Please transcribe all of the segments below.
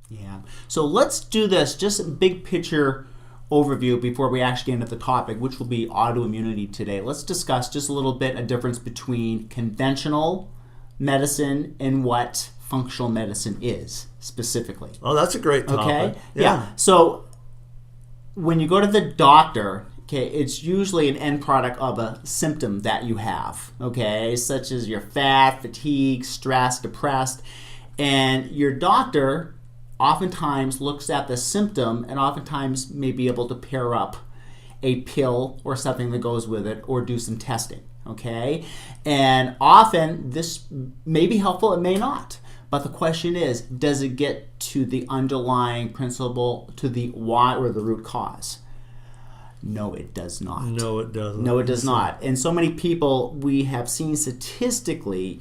Yeah. So let's do this, just a big picture overview before we actually get into the topic, which will be autoimmunity today. Let's discuss just a little bit a difference between conventional medicine and what functional medicine is specifically. Oh, that's a great topic. Okay? Yeah. So when you go to the doctor, okay, it's usually an end product of a symptom that you have, okay, such as you're fat, fatigue, stressed, depressed, and your doctor oftentimes looks at the symptom and oftentimes may be able to pair up a pill or something that goes with it or do some testing, okay? And often this may be helpful, it may not. But the question is, does it get to the underlying principle, to the why or the root cause? No, it does not. No, it doesn't. No, it does not. And so many people, we have seen statistically,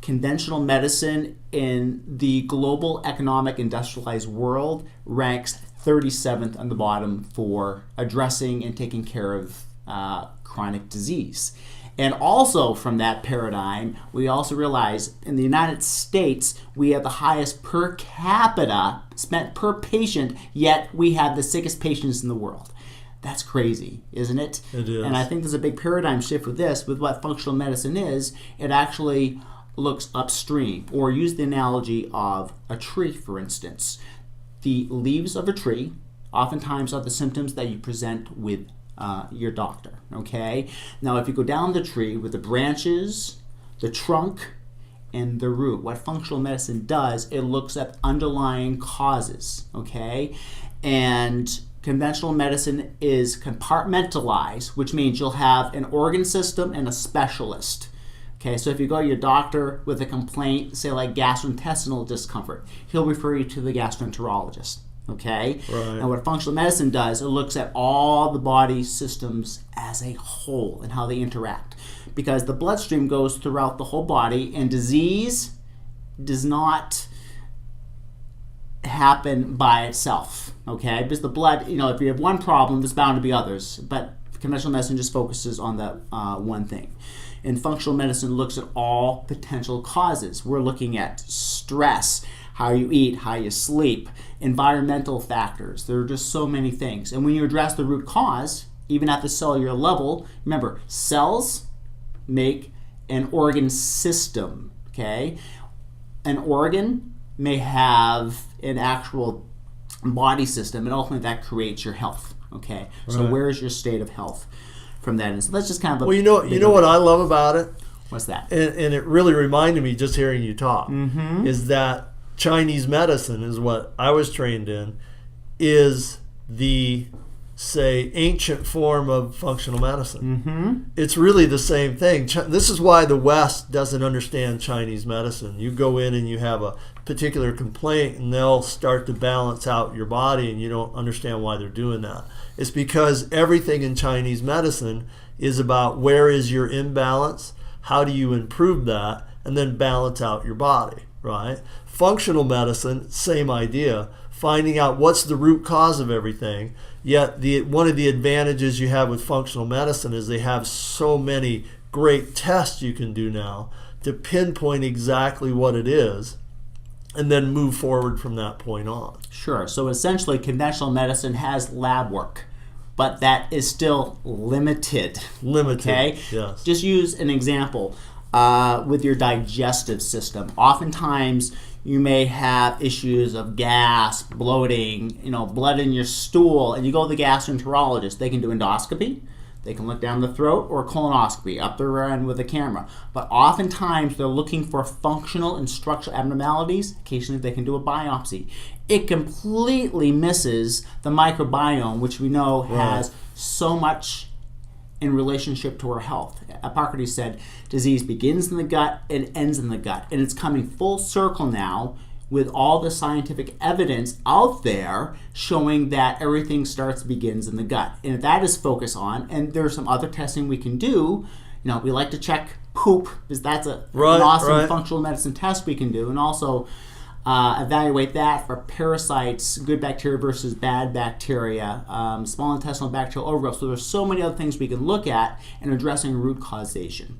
conventional medicine in the global economic industrialized world ranks 37th on the bottom for addressing and taking care of chronic disease. And also from that paradigm, we also realize in the United States, we have the highest per capita spent per patient, yet we have the sickest patients in the world. That's crazy, isn't it? It is. And I think there's a big paradigm shift with this, with what functional medicine is. It actually looks upstream, or use the analogy of a tree, for instance. The leaves of a tree oftentimes are the symptoms that you present with your doctor, okay? Now, if you go down the tree with the branches, the trunk, and the root, what functional medicine does, it looks at underlying causes, okay? And conventional medicine is compartmentalized, which means you'll have an organ system and a specialist. Okay, so if you go to your doctor with a complaint, say like gastrointestinal discomfort, he'll refer you to the gastroenterologist. Okay? Right. And what functional medicine does, it looks at all the body systems as a whole and how they interact. Because the bloodstream goes throughout the whole body, and disease does not happen by itself. Okay? Because the blood, if you have one problem, there's bound to be others. But conventional medicine just focuses on that one thing. And functional medicine looks at all potential causes. We're looking at stress, how you eat, how you sleep, environmental factors. There are just so many things. And when you address the root cause, even at the cellular level, remember, cells make an organ system, okay? An organ may have an actual body system, and ultimately that creates your health, okay? So Right. where is your state of health from that? And so that's just kind of Well, you know what I love about it? What's that? And it really reminded me just hearing you talk, Mm-hmm. is that Chinese medicine is what I was trained in, is the, say, ancient form of functional medicine. Mm-hmm. It's really the same thing. This is why the West doesn't understand Chinese medicine. You go in and you have a particular complaint and they'll start to balance out your body and you don't understand why they're doing that. It's because everything in Chinese medicine is about where is your imbalance, how do you improve that, and then balance out your body, right? Functional medicine, same idea, finding out what's the root cause of everything. Yet one of the advantages you have with functional medicine is they have so many great tests you can do now to pinpoint exactly what it is and then move forward from that point on. Sure. So essentially, conventional medicine has lab work, but that is still limited. Limited, Okay? yes. Just use an example with your digestive system. Oftentimes, you may have issues of gas, bloating, blood in your stool, and you go to the gastroenterologist. They can do endoscopy, they can look down the throat, or colonoscopy, up the rear end with a camera. But oftentimes they're looking for functional and structural abnormalities. Occasionally they can do a biopsy. It completely misses the microbiome, which we know has so much in relationship to our health. Hippocrates said disease begins in the gut and ends in the gut. And it's coming full circle now with all the scientific evidence out there showing that everything begins in the gut. And if that is focused on, and there's some other testing we can do, we like to check poop, because that's an awesome functional medicine test we can do, and also evaluate that for parasites, good bacteria versus bad bacteria, small intestinal bacterial overgrowth. So there's so many other things we can look at in addressing root causation.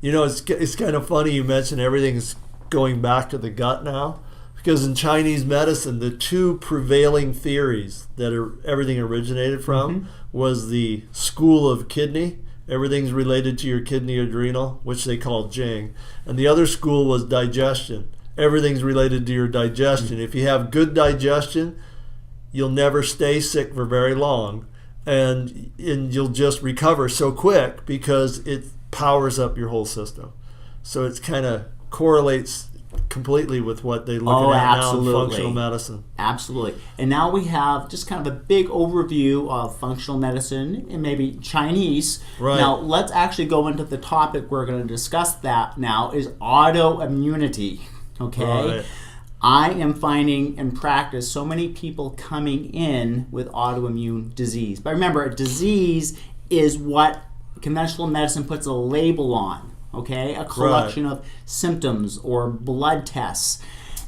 It's kind of funny you mentioned everything's going back to the gut now, Because in Chinese medicine, the two prevailing theories that everything originated from was the school of kidney. Everything's related to your kidney adrenal, which they call Jing. And the other school was digestion. Everything's related to your digestion. If you have good digestion, you'll never stay sick for very long. And you'll just recover so quick because it powers up your whole system. So it kind of correlates completely with what they look at now in functional medicine. Absolutely. And now we have just kind of a big overview of functional medicine and maybe Chinese. Right. Now let's actually go into the topic we're going to discuss that now is autoimmunity. Okay. Right. I am finding in practice so many people coming in with autoimmune disease. But remember, a disease is what conventional medicine puts a label on, okay? A collection of symptoms or blood tests,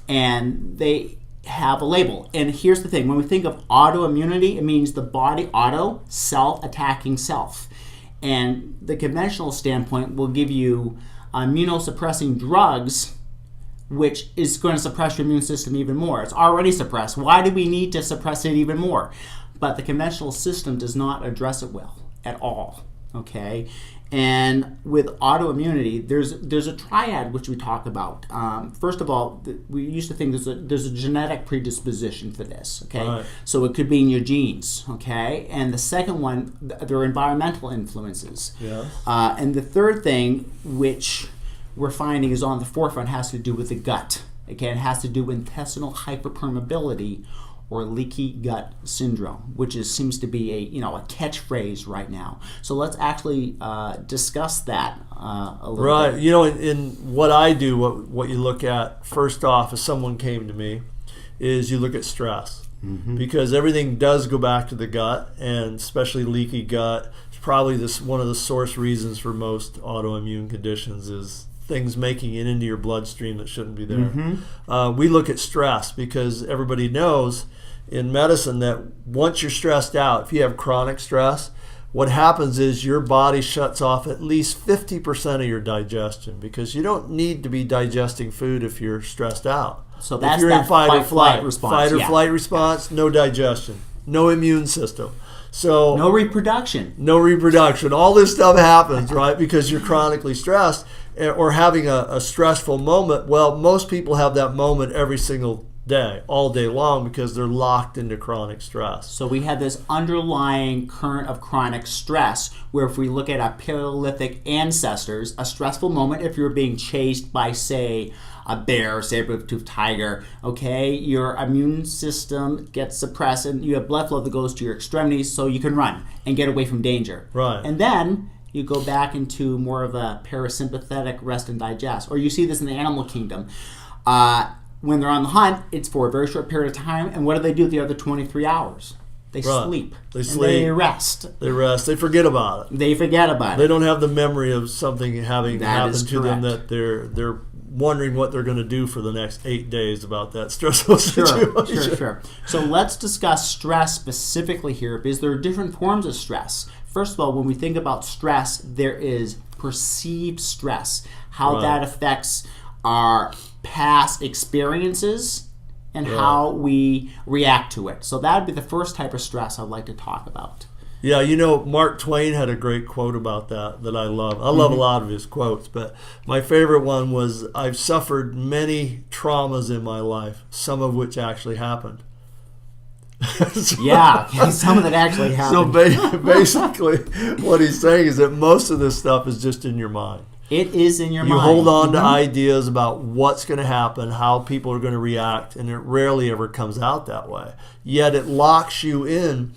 and they have a label. And here's the thing, when we think of autoimmunity, it means the body, auto, self-attacking self. And the conventional standpoint will give you immunosuppressing drugs, which is going to suppress your immune system even more. It's already suppressed. Why do we need to suppress it even more? But the conventional system does not address it well at all, okay? And with autoimmunity, there's a triad which we talk about. First of all, we used to think there's a genetic predisposition for this, okay? Right. So it could be in your genes, okay? And the second one, there are environmental influences. Yeah. And the third thing, which we're finding is on the forefront, has to do with the gut. Again, it has to do with intestinal hyperpermeability or leaky gut syndrome, which seems to be a catchphrase right now. So let's actually discuss that a little bit. Right. You know, in what I do, what you look at first off, if someone came to me, is you look at stress. Because everything does go back to the gut, and especially leaky gut. It's probably one of the source reasons for most autoimmune conditions is things making it into your bloodstream that shouldn't be there. We look at stress because everybody knows in medicine that once you're stressed out, if you have chronic stress, what happens is your body shuts off at least 50% of your digestion because you don't need to be digesting food if you're stressed out. So that's if you're that in fight or flight response. Fight or flight response, no digestion, no immune system. So no reproduction. No reproduction. All this stuff happens, right, because you're chronically stressed or having a stressful moment. Well, most people have that moment every single day, all day long, because they're locked into chronic stress. So we have this underlying current of chronic stress where if we look at our Paleolithic ancestors, a stressful moment, if you're being chased by, say, a bear, saber-toothed tiger, okay, your immune system gets suppressed and you have blood flow that goes to your extremities so you can run and get away from danger. Right. And then you go back into more of a parasympathetic rest and digest. Or you see this in the animal kingdom. When they're on the hunt, it's for a very short period of time, and what do the other 23 hours? They sleep. They rest. They rest. They forget about it. They forget about it. They don't have the memory of something having happened to them correct. that they're wondering what they're going to do for the next 8 days about that stressful situation. Sure. So let's discuss stress specifically here because there are different forms of stress. First of all, when we think about stress, there is perceived stress, how that affects our past experiences and how we react to it. So that would be the first type of stress I'd like to talk about. Yeah, you know, Mark Twain had a great quote about that I love. I love a lot of his quotes, but my favorite one was, I've suffered many traumas in my life, some of which actually happened. Some of it actually happened. So basically what he's saying is that most of this stuff is just in your mind. It is in your mind. You hold on to ideas about what's going to happen, how people are going to react, and it rarely ever comes out that way. Yet it locks you in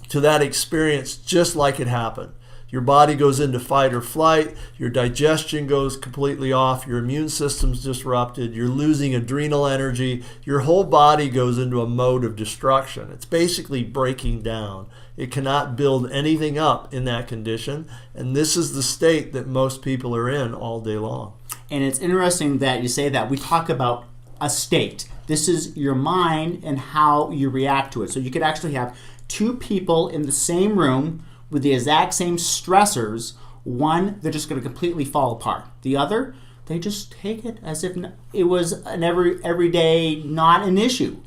to that experience just like it happened. Your body goes into fight or flight, your digestion goes completely off, your immune system's disrupted, you're losing adrenal energy, your whole body goes into a mode of destruction. It's basically breaking down. It cannot build anything up in that condition, and this is the state that most people are in all day long. And it's interesting that you say that. We talk about a state. This is your mind and how you react to it. So you could actually have two people in the same room with the exact same stressors. One, they're just going to completely fall apart. The other, they just take it as if it was an everyday, not an issue.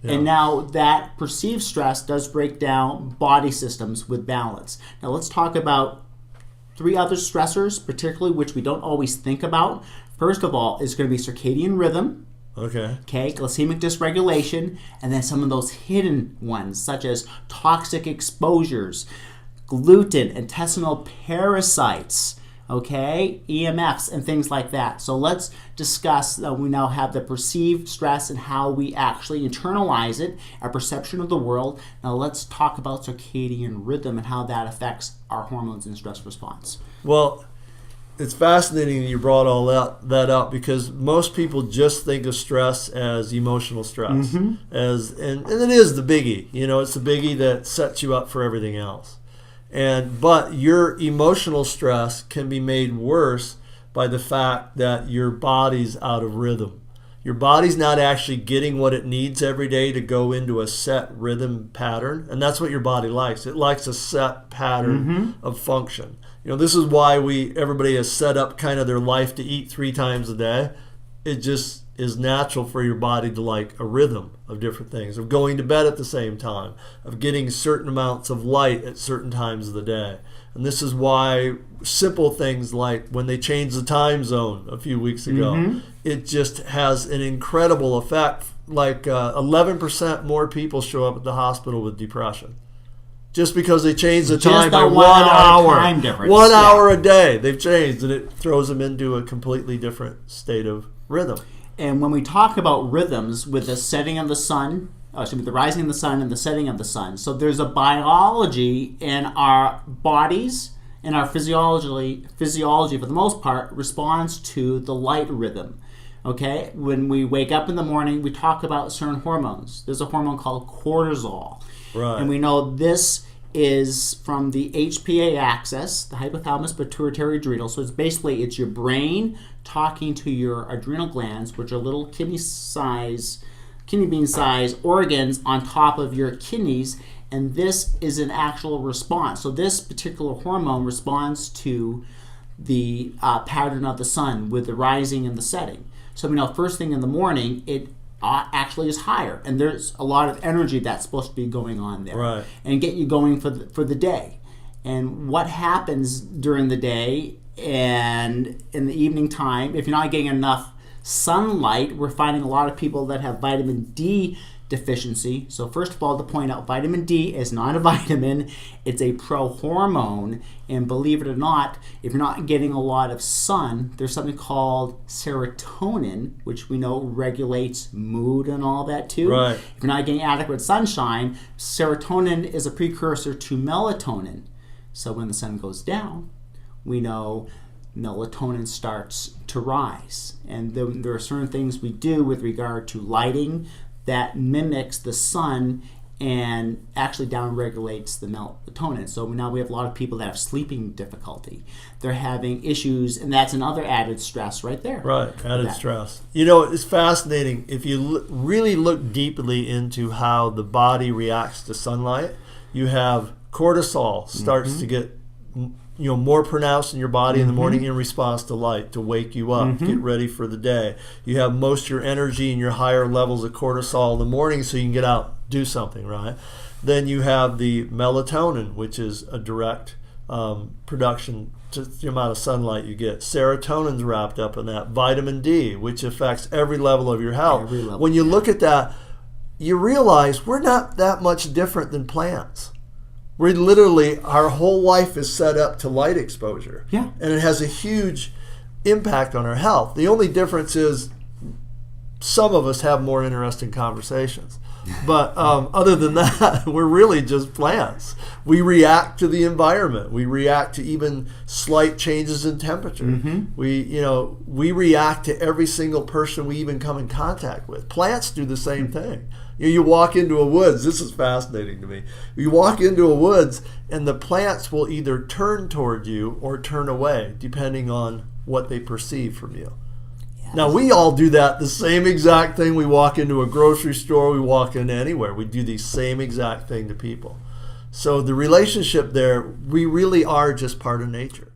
Yeah. And now that perceived stress does break down body systems with balance. Now let's talk about 3 other stressors, particularly which we don't always think about. First of all is going to be circadian rhythm. Okay, glycemic dysregulation, and then some of those hidden ones, such as toxic exposures, gluten, intestinal parasites, EMFs, and things like that. So let's discuss, we now have the perceived stress and how we actually internalize it, our perception of the world. Now let's talk about circadian rhythm and how that affects our hormones and stress response. Well, it's fascinating that you brought all that up, because most people just think of stress as emotional stress, and it is the biggie. It's the biggie that sets you up for everything else. But your emotional stress can be made worse by the fact that your body's out of rhythm. Your body's not actually getting what it needs every day to go into a set rhythm pattern, and that's what your body likes. It likes a set pattern of function. This is why everybody has set up kind of their life to eat 3 times a day. It just is natural for your body to like a rhythm of different things, of going to bed at the same time, of getting certain amounts of light at certain times of the day. And this is why simple things like when they changed the time zone a few weeks ago, it just has an incredible effect. Like 11% more people show up at the hospital with depression. Just because they changed the time by 1 hour. Time difference. 1 hour a day they've changed, and it throws them into a completely different state of rhythm. And when we talk about rhythms with the setting of the sun, the rising of the sun and the setting of the sun, so there's a biology in our bodies and our physiology for the most part responds to the light rhythm. When we wake up in the morning, we talk about certain hormones. There's a hormone called cortisol. Right. And we know this is from the HPA axis, the hypothalamus pituitary adrenal. So it's your brain talking to your adrenal glands, which are little kidney bean size organs on top of your kidneys, and this is an actual response. So this particular hormone responds to the pattern of the sun with the rising and the setting. So we know first thing in the morning, it actually is higher, and there's a lot of energy that's supposed to be going on there, and get you going for the day. And what happens during the day and in the evening time, if you're not getting enough sunlight, we're finding a lot of people that have vitamin D deficiency. So first of all, to point out, vitamin D is not a vitamin, it's a prohormone, and believe it or not, if you're not getting a lot of sun, there's something called serotonin, which we know regulates mood and all that too. Right. If you're not getting adequate sunshine, serotonin is a precursor to melatonin. So when the sun goes down, we know melatonin starts to rise. And then there are certain things we do with regard to lighting that mimics the sun and actually downregulates the melatonin. So now we have a lot of people that have sleeping difficulty. They're having issues, and that's another added stress right there. Right, added stress. It's fascinating. If you really look deeply into how the body reacts to sunlight, you have cortisol starts to get more pronounced in your body in the morning in response to light, to wake you up, get ready for the day. You have most of your energy and your higher levels of cortisol in the morning so you can get out, do something, right? Then you have the melatonin, which is a direct production to the amount of sunlight you get. Serotonin's wrapped up in that. Vitamin D, which affects every level of your health. When you look at that, you realize we're not that much different than plants. We literally, our whole life is set up to light exposure. Yeah. And it has a huge impact on our health. The only difference is some of us have more interesting conversations. But other than that, we're really just plants. We react to the environment. We react to even slight changes in temperature. We react to every single person we even come in contact with. Plants do the same thing. You walk into a woods. This is fascinating to me. You walk into a woods, and the plants will either turn toward you or turn away, depending on what they perceive from you. Yes. Now, we all do that, the same exact thing. We walk into a grocery store, we walk into anywhere. We do the same exact thing to people. So the relationship there, we really are just part of nature.